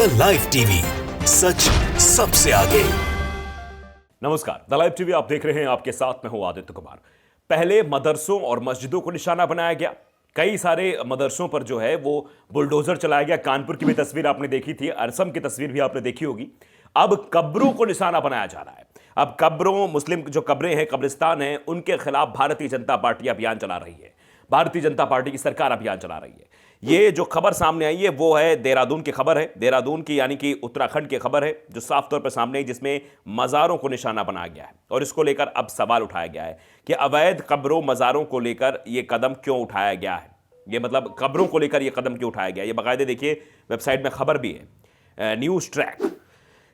The live TV, सच सबसे आगे। नमस्कार, द लाइव टीवी आप देख रहे हैं। आपके साथ मैं हूं आदित्य कुमार। पहले मदरसों और मस्जिदों को निशाना बनाया गया। कई सारे मदरसों पर जो है वो बुलडोजर चलाया गया। कानपुर की भी तस्वीर आपने देखी थी, असम की तस्वीर भी आपने देखी होगी। अब कब्रों को निशाना बनाया जा रहा है। अब कब्रों, मुस्लिम जो कब्रें हैं, कब्रिस्तान हैं, उनके खिलाफ भारतीय जनता पार्टी अभियान चला रही है। भारतीय जनता पार्टी की सरकार अभियान चला रही है। ये जो खबर सामने आई है वो है देहरादून की खबर है। देहरादून की यानी कि उत्तराखंड की खबर है जो साफ तौर पर सामने है, जिसमें मज़ारों को निशाना बनाया गया है। और इसको लेकर अब सवाल उठाया गया है कि अवैध कब्रों, मज़ारों को लेकर यह कदम क्यों उठाया गया है। ये मतलब कब्रों को लेकर यह कदम क्यों उठाया गया। ये बाकायदे देखिए वेबसाइट में खबर भी है, न्यूज़ ट्रैक।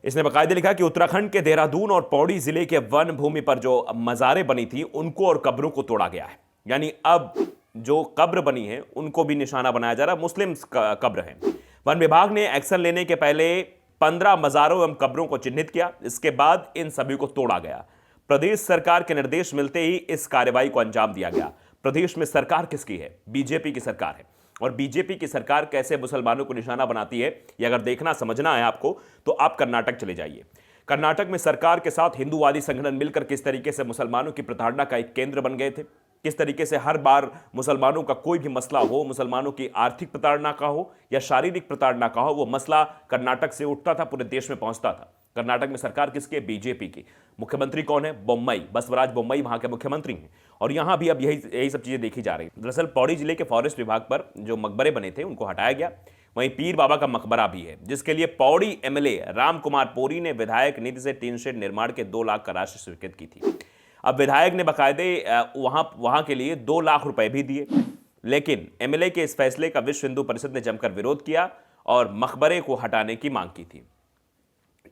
इसने बाकायदे लिखा कि उत्तराखंड के देहरादून और पौड़ी जिले के वन भूमि पर जो मज़ारें बनी थी उनको और कब्रों को तोड़ा गया है। यानी अब जो कब्र बनी है उनको भी निशाना बनाया जा रहा है। मुस्लिम कब्र हैं। वन विभाग ने एक्शन लेने के पहले 15 मज़ारों एवं कब्रों को चिन्हित किया। इसके बाद इन सभी को तोड़ा गया। प्रदेश सरकार के निर्देश मिलते ही इस कार्रवाई को अंजाम दिया गया। प्रदेश में सरकार किसकी है? बीजेपी की सरकार है। और बीजेपी की सरकार कैसे मुसलमानों को निशाना बनाती है, ये अगर देखना समझना है आपको तो आप कर्नाटक चले जाइए। कर्नाटक में सरकार के साथ हिंदूवादी संगठन मिलकर किस तरीके से मुसलमानों की प्रताड़ना का एक केंद्र बन गए थे। किस तरीके से हर बार मुसलमानों का कोई भी मसला हो, मुसलमानों की आर्थिक प्रताड़ना का हो या शारीरिक प्रताड़ना का हो, वो मसला कर्नाटक से उठता था, पूरे देश में पहुंचता था। कर्नाटक में सरकार किसकी है? बीजेपी की। मुख्यमंत्री कौन है? बोम्मई, बसवराज बोम्मई वहां के मुख्यमंत्री हैं। और यहां भी अब यही सब चीजें देखी जा रही है। दरअसल पौड़ी जिले के फॉरेस्ट विभाग पर जो मकबरे बने थे उनको हटाया गया। वहीं पीर बाबा का मकबरा भी है, जिसके लिए पौड़ी एमएलए राम कुमार पोरी ने विधायक निधि से टीन शेड निर्माण के 2 लाख का राशि स्वीकृत की थी। अब विधायक ने बाकायदे वहां के लिए 2 लाख रुपए भी दिए, लेकिन एमएलए के इस फैसले का विश्व हिंदू परिषद ने जमकर विरोध किया और मकबरे को हटाने की मांग की थी।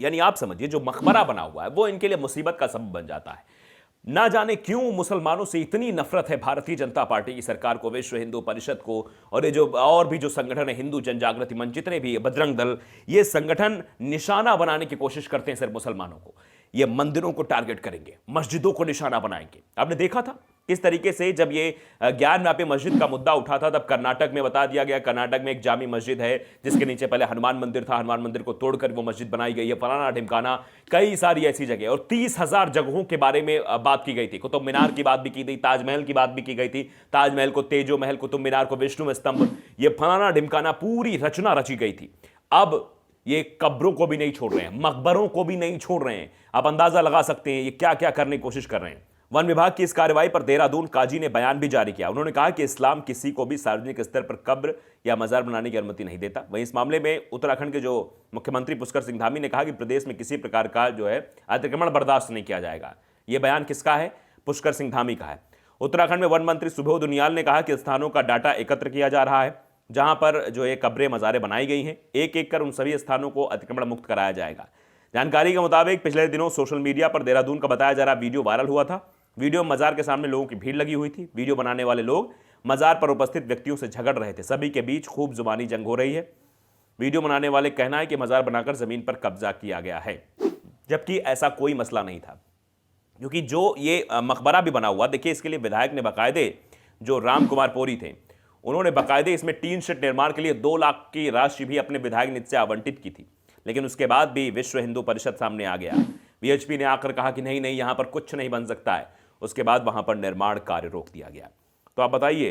यानी आप समझिए जो मकबरा बना हुआ है वो इनके लिए मुसीबत का सबब बन जाता है। ना जाने क्यों मुसलमानों से इतनी नफरत है भारतीय जनता पार्टी की सरकार को, विश्व हिंदू परिषद को, और ये जो और भी जो संगठन है, हिंदू जन जागृति मंच, जितने भी बजरंग दल, ये संगठन निशाना बनाने की कोशिश करते हैं सिर्फ मुसलमानों को। ये मंदिरों को टारगेट करेंगे, मस्जिदों को निशाना बनाएंगे। आपने देखा था किस तरीके से जब ये ज्ञान व्यापी मस्जिद का मुद्दा उठा था, तब कर्नाटक में बता दिया गया कर्नाटक में एक जामी मस्जिद है जिसके नीचे पहले हनुमान मंदिर था, हनुमान मंदिर को तोड़कर वो मस्जिद बनाई गई है, फलाना ढिमकाना, कई सारी ऐसी जगह। और 30,000 जगहों के बारे में बात की गई थी। कुतुब मीनार की बात भी की गई, ताजमहल की बात भी की गई थी। ताजमहल को तेजो महल, कुतुब मीनार को विष्णु स्तंभ, ये फलाना ढिमकाना पूरी रचना रची गई थी। अब ये कब्रों को भी नहीं छोड़ रहे हैं, मकबरों को भी नहीं छोड़ रहे हैं। आप अंदाजा लगा सकते हैं ये क्या क्या करने की कोशिश कर रहे हैं। वन विभाग की इस कार्रवाई पर देहरादून काजी ने बयान भी जारी किया। उन्होंने कहा कि इस्लाम किसी को भी सार्वजनिक स्तर पर कब्र या मजार बनाने की अनुमति नहीं देता। वहीं इस मामले में उत्तराखंड के जो मुख्यमंत्री पुष्कर सिंह धामी ने कहा कि प्रदेश में किसी प्रकार का जो है अतिक्रमण बर्दाश्त नहीं किया जाएगा। यह बयान किसका है? पुष्कर सिंह धामी का है। उत्तराखंड में वन मंत्री सुबोध उनियाल ने कहा कि स्थानों का डाटा एकत्र किया जा रहा है जहां पर जो ये कब्रें, मज़ारें बनाई गई हैं। एक एक कर उन सभी स्थानों को अतिक्रमण मुक्त कराया जाएगा। जानकारी के मुताबिक पिछले दिनों सोशल मीडिया पर देहरादून का बताया जा रहा वीडियो वायरल हुआ था। वीडियो में मज़ार के सामने लोगों की भीड़ लगी हुई थी। वीडियो बनाने वाले लोग मज़ार पर उपस्थित व्यक्तियों से झगड़ रहे थे। सभी के बीच खूब जुबानी जंग हो रही है। वीडियो बनाने वाले कहना है कि मज़ार बनाकर ज़मीन पर कब्जा किया गया है, जबकि ऐसा कोई मसला नहीं था। क्योंकि जो ये मकबरा भी बना हुआ, देखिए इसके लिए विधायक ने बाकायदे, जो राम कुमार पोरी थे, उन्होंने बाकायदे इसमें टीन शेड निर्माण के लिए 2 लाख की राशि भी अपने विधायक निधि से आवंटित की थी। लेकिन उसके बाद भी विश्व हिंदू परिषद सामने आ गया। वीएचपी ने आकर कहा कि नहीं नहीं, यहां पर कुछ नहीं बन सकता है। उसके बाद वहां पर निर्माण कार्य रोक दिया गया। तो आप बताइए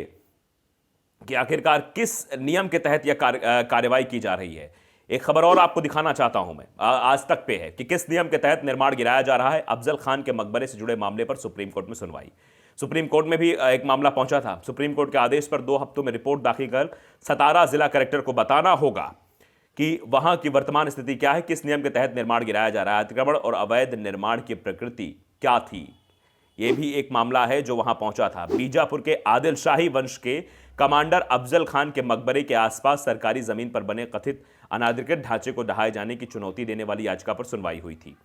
कि आखिरकार किस नियम के तहत यह कार्रवाई की जा रही है। एक खबर और आपको दिखाना चाहता हूं मैं, आज तक पे है कि किस नियम के तहत निर्माण गिराया जा रहा है। अफजल खान के मकबरे से जुड़े मामले पर सुप्रीम कोर्ट में सुनवाई। सुप्रीम कोर्ट में भी एक मामला पहुंचा था। सुप्रीम कोर्ट के आदेश पर 2 हफ्तों में रिपोर्ट दाखिल कर सतारा जिला कलेक्टर को बताना होगा कि वहां की वर्तमान स्थिति क्या है, किस नियम के तहत निर्माण गिराया जा रहा है, अतिक्रमण और अवैध निर्माण की प्रकृति क्या थी। यह भी एक मामला है जो वहां पहुंचा था। बीजापुर के आदिल शाही वंश के कमांडर अफजल खान के मकबरे के आसपास सरकारी जमीन पर बने कथित अनाधिकृत ढांचे को ढहाए जाने की चुनौती देने वाली याचिका पर सुनवाई हुई थी।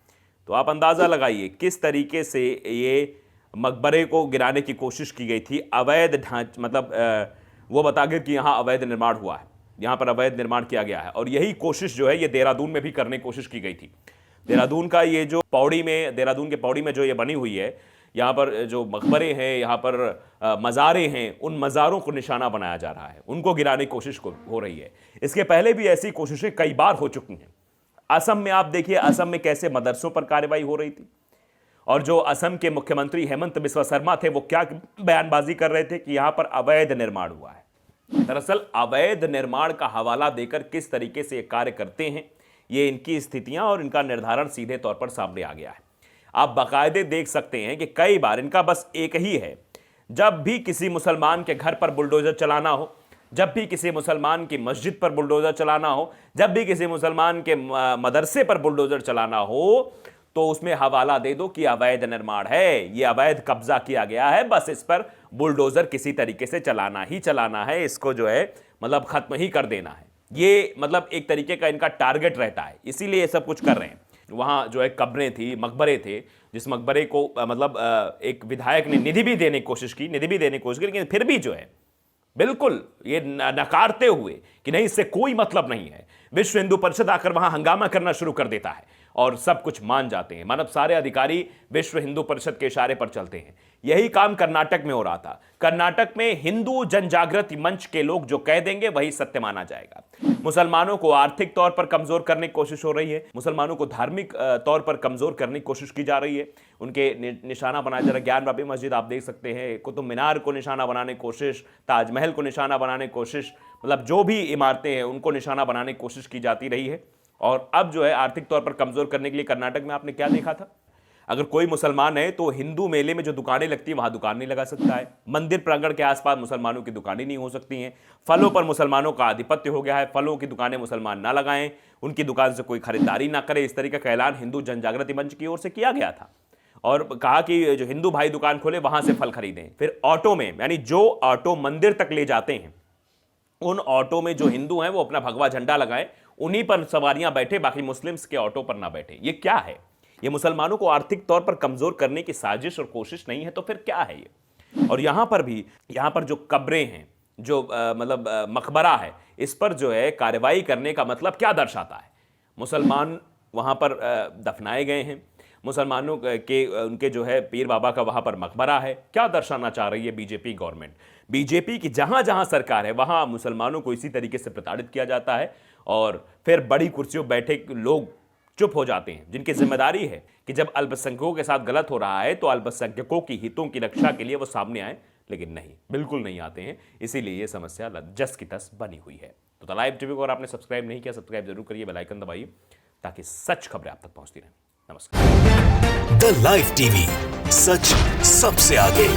तो आप अंदाजा लगाइए किस तरीके से ये मकबरे को गिराने की कोशिश की गई थी। अवैध ढांचा मतलब वो बता गए कि यहाँ अवैध निर्माण हुआ है, यहाँ पर अवैध निर्माण किया गया है। और यही कोशिश जो है ये देहरादून में भी करने की कोशिश की गई थी। देहरादून का ये जो पौड़ी में, देहरादून के पौड़ी में जो ये बनी हुई है, यहाँ पर जो मकबरे हैं, यहाँ पर मज़ारें हैं, उन मज़ारों को निशाना बनाया जा रहा है, उनको गिराने की कोशिश हो रही है। इसके पहले भी ऐसी कोशिशें कई बार हो चुकी हैं। असम में आप देखिए, असम में कैसे मदरसों पर कार्रवाई हो रही थी, और जो असम के मुख्यमंत्री हेमंत बिस्वा शर्मा थे वो क्या बयानबाजी कर रहे थे कि यहां पर अवैध निर्माण हुआ है। दरअसल अवैध निर्माण का हवाला देकर किस तरीके से ये कार्य करते हैं, ये इनकी स्थितियां और इनका निर्धारण सीधे तौर पर सामने आ गया है। आप बाकायदे देख सकते हैं कि कई बार इनका बस एक ही है, जब भी किसी मुसलमान के घर पर बुलडोजर चलाना हो, जब भी किसी मुसलमान की मस्जिद पर बुलडोजर चलाना हो, जब भी किसी मुसलमान के मदरसे पर बुलडोजर चलाना हो, तो उसमें हवाला दे दो कि अवैध निर्माण है, ये अवैध कब्जा किया गया है, बस इस पर बुलडोजर किसी तरीके से चलाना ही चलाना है, इसको जो है मतलब खत्म ही कर देना है। ये मतलब एक तरीके का इनका टारगेट रहता है, इसीलिए ये सब कुछ कर रहे हैं। वहाँ जो है कब्रें थी, मकबरे थे, जिस मकबरे को मतलब एक विधायक ने निधि भी देने की कोशिश की, लेकिन फिर भी जो है बिल्कुल ये नकारते हुए कि नहीं, इससे कोई मतलब नहीं है, विश्व हिंदू परिषद आकर वहां हंगामा करना शुरू कर देता है और सब कुछ मान जाते हैं। मानव सारे अधिकारी विश्व हिंदू परिषद के इशारे पर चलते हैं। यही काम कर्नाटक में हो रहा था। कर्नाटक में हिंदू जनजागृति मंच के लोग जो कह देंगे वही सत्य माना जाएगा। मुसलमानों को आर्थिक तौर पर कमजोर करने की कोशिश हो रही है, मुसलमानों को धार्मिक तौर पर कमजोर करने की कोशिश की जा रही है, उनके निशाना बनाया जा रहा है। ज्ञानवापी मस्जिद आप देख सकते हैं, कुतुब मीनार को निशाना बनाने की कोशिश, ताजमहल को निशाना बनाने की कोशिश, मतलब जो भी इमारतें हैं उनको निशाना बनाने की कोशिश की जाती रही है। और अब जो है आर्थिक तौर पर कमजोर करने के लिए कर्नाटक में आपने क्या देखा था, अगर कोई मुसलमान है तो हिंदू मेले में जो दुकानें लगती हैं वहां दुकान नहीं लगा सकता है, मंदिर प्रांगण के आसपास मुसलमानों की दुकानें नहीं हो सकती हैं, फलों पर मुसलमानों का आधिपत्य हो गया है, फलों की दुकानें मुसलमान ना लगाएं, उनकी दुकान से कोई खरीदारी ना करे, इस तरीके का ऐलान हिंदू जनजागृति मंच की ओर से किया गया था। और कहा कि जो हिंदू भाई दुकान खोले वहां से फल खरीदें। फिर ऑटो में, यानी जो ऑटो मंदिर तक ले जाते हैं उन ऑटो में जो हिंदू हैं वो अपना भगवा झंडा लगाएं, उन्हीं पर सवारियां बैठे, बाकी मुस्लिम्स के ऑटो पर ना बैठे। ये क्या है? ये मुसलमानों को आर्थिक तौर पर कमजोर करने की साजिश और कोशिश नहीं है तो फिर क्या है ये? और यहां पर जो कब्रें हैं, जो मकबरा है, इस पर जो है कार्रवाई करने का मतलब क्या दर्शाता है? मुसलमान वहां पर दफनाए गए हैं, मुसलमानों के उनके जो है पीर बाबा का वहां पर मकबरा है। क्या दर्शाना चाह रही है बीजेपी गवर्नमेंट? बीजेपी की जहां जहां सरकार है वहां मुसलमानों को इसी तरीके से प्रताड़ित किया जाता है और फिर बड़ी कुर्सियों बैठे लोग चुप हो जाते हैं, जिनकी जिम्मेदारी है कि जब अल्पसंख्यकों के साथ गलत हो रहा है तो अल्पसंख्यकों की हितों की रक्षा के लिए वो सामने आए, लेकिन नहीं, बिल्कुल नहीं आते हैं। इसीलिए ये समस्या जस की तस बनी हुई है। तो द लाइव टीवी को अगर आपने सब्सक्राइब नहीं किया, सब्सक्राइब जरूर करिए, बेल आइकन दबाइए ताकि सच खबरें आप तक पहुंचती रहें। नमस्कार। द लाइव टीवी, सच सबसे आगे।